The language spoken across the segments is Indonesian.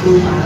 อ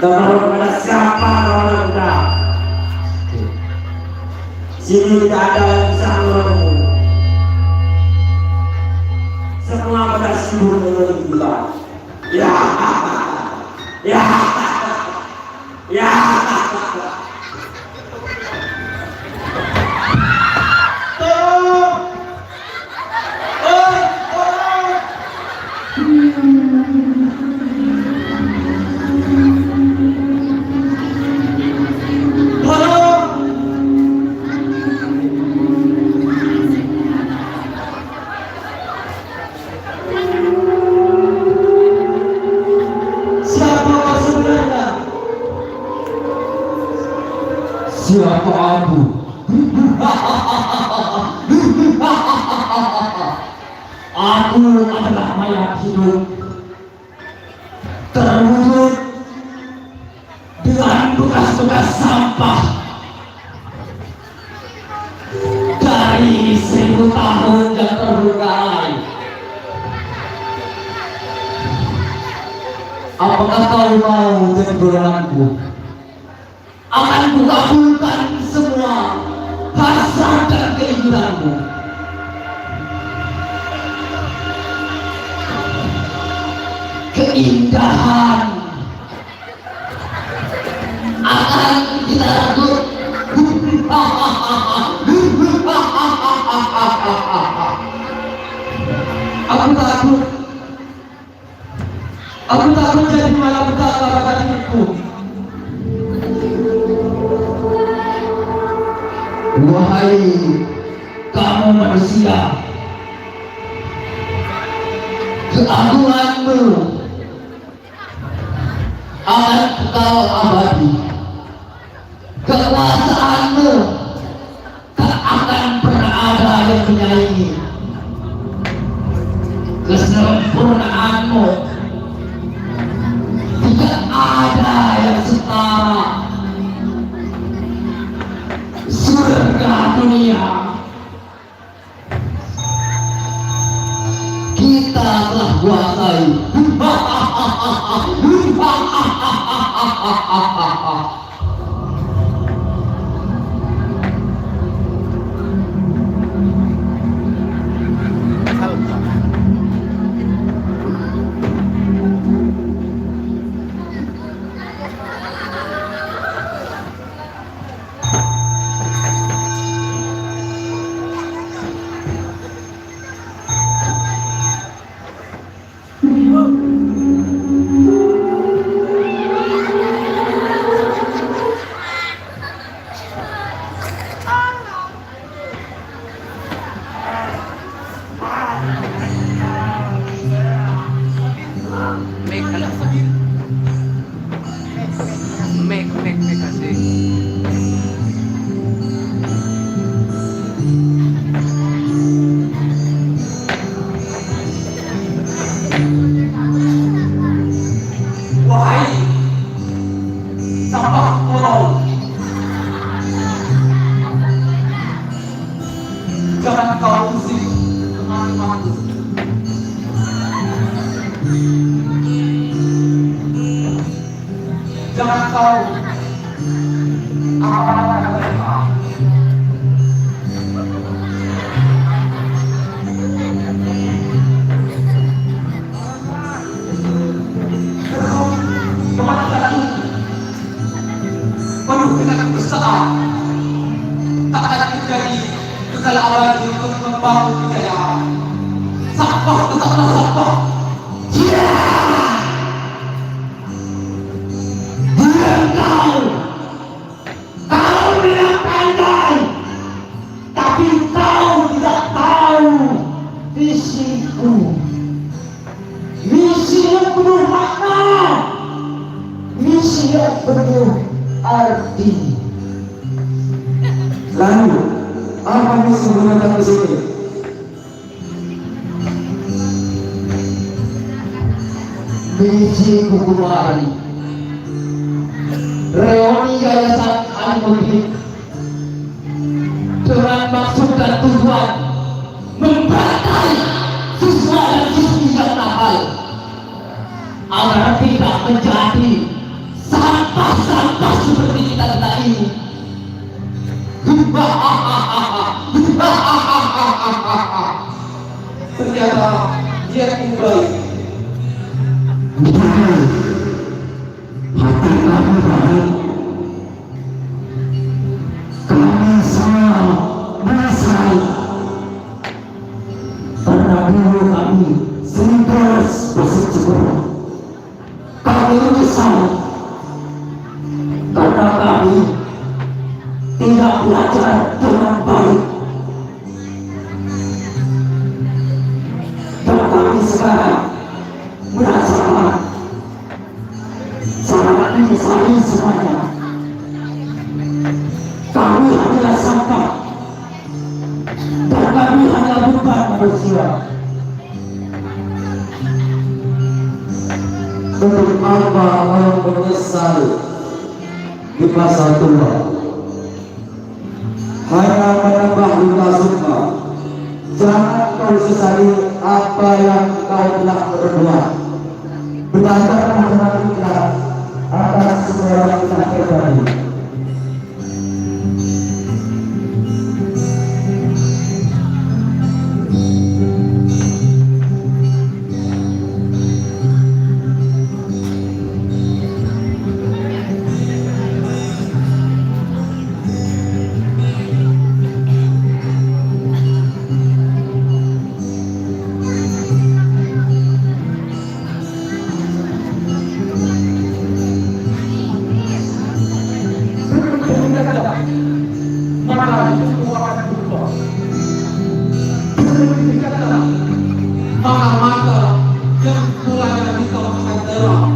Tolong pada siapa orang kita. Sini tidak ada yang bisa menolongmu. Semua pada sibuk dengan gila. Ya, ya, ya. Siapa aku? Aku adalah mayat hidup terwujud dengan bekas-bekas sampah dari 1000 tahun yang terbengkalai. Apakah kau mau jadi golonganku? Akan kukabulkan semua hasrat dan keinginanmu. Keindahan akan kita renggut. Aku takut jadi malapetaka pada hidupku. Wahai kamu manusia, keagunganmu akan kekal abadi. Kekuasaanmu tak akan pernah ada yang menyaingi. Kesempurnaanmu tidak ada yang setara. Surga dunia kita telah kuasai. Jangan kau usik kemana-mana. Jangan kau apa-apa mereka. Kemana lagi? Penuh dengan kebesaran. Tak akan terjadi segala abadi untuk membangun kejayaan. Sampah tetaplah sampah. Kau bilang pandai, tapi kau tidak tahu misiku. Misi yang penuh makna, misi yang penuh arti. Lalu apa misi mendatang ke sini? Misi kukumari reuni yayasan Al-Muhid dengan maksud dan tujuan membantai siswa dan siswi yang nakal agar tidak menjadi sampah-sampah seperti kita ini. Ternyata dia kembali. Hati kami baik. Kami semua menyesal karena dulu kami sering terus bersyukur. Kami menyesal karena kami tidak belajar dengan baik. Dan kami sekarang merasakan sangat menyesali semuanya. Kami hanyalah sampah dan kami hanya beban manusia. Untuk apa orang menyesal di masa tua? Hanya menambah luka suka. Jangan kau sesali apa yang kau telah berbuat. Berdasarkan dengan ikhlas atas semua yang telah terjadi. Maka yang mulai dari kawasan daerah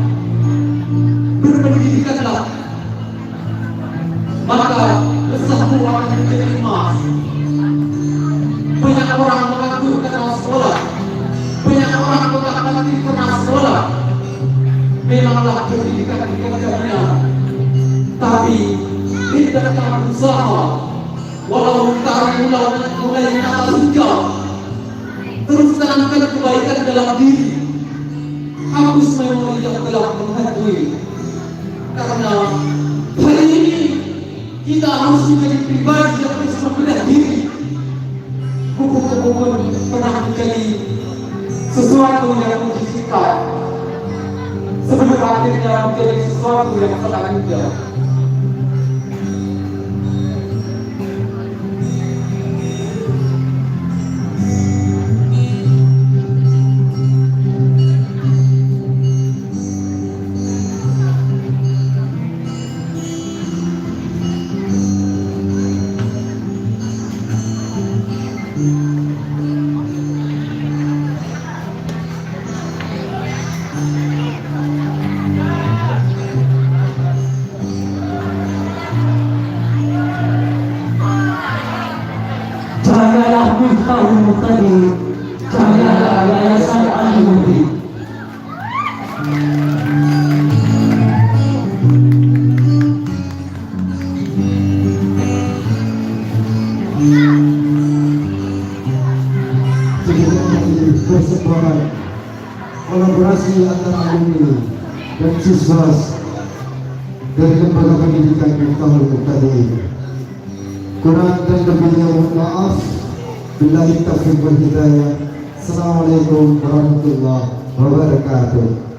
berpendidikanlah, maka kesatuan akan menjadi emas. Banyak orang mengaku kenal sekolah, banyak orang mengatakan kenal sekolah. Memanglah pendidikan di kerjanya, tapi tidak akan usaha. Walau taruh mulai kata hingga terus tanamkan kebaikan dalam diri, hapus memori yang telah menghantui. Karena hari ini kita harus menjadi pribadi yang bisa membelah diri. Buku-buku pernah menjadi sesuatu yang menjijikan sebelum akhirnya menjadi sesuatu yang sangat indah. Jayalah Miftahul Muqtadi, jayalah Yayasan Al-Mudi. Persebaran kolaborasi antara alumni dan siswa dari lembaga pendidikan Miftahul Muqtadi. Kurang dan lebihnya mohon maaf. Billahi taufiq wal hidayah. Assalamualaikum warahmatullahi wabarakatuh.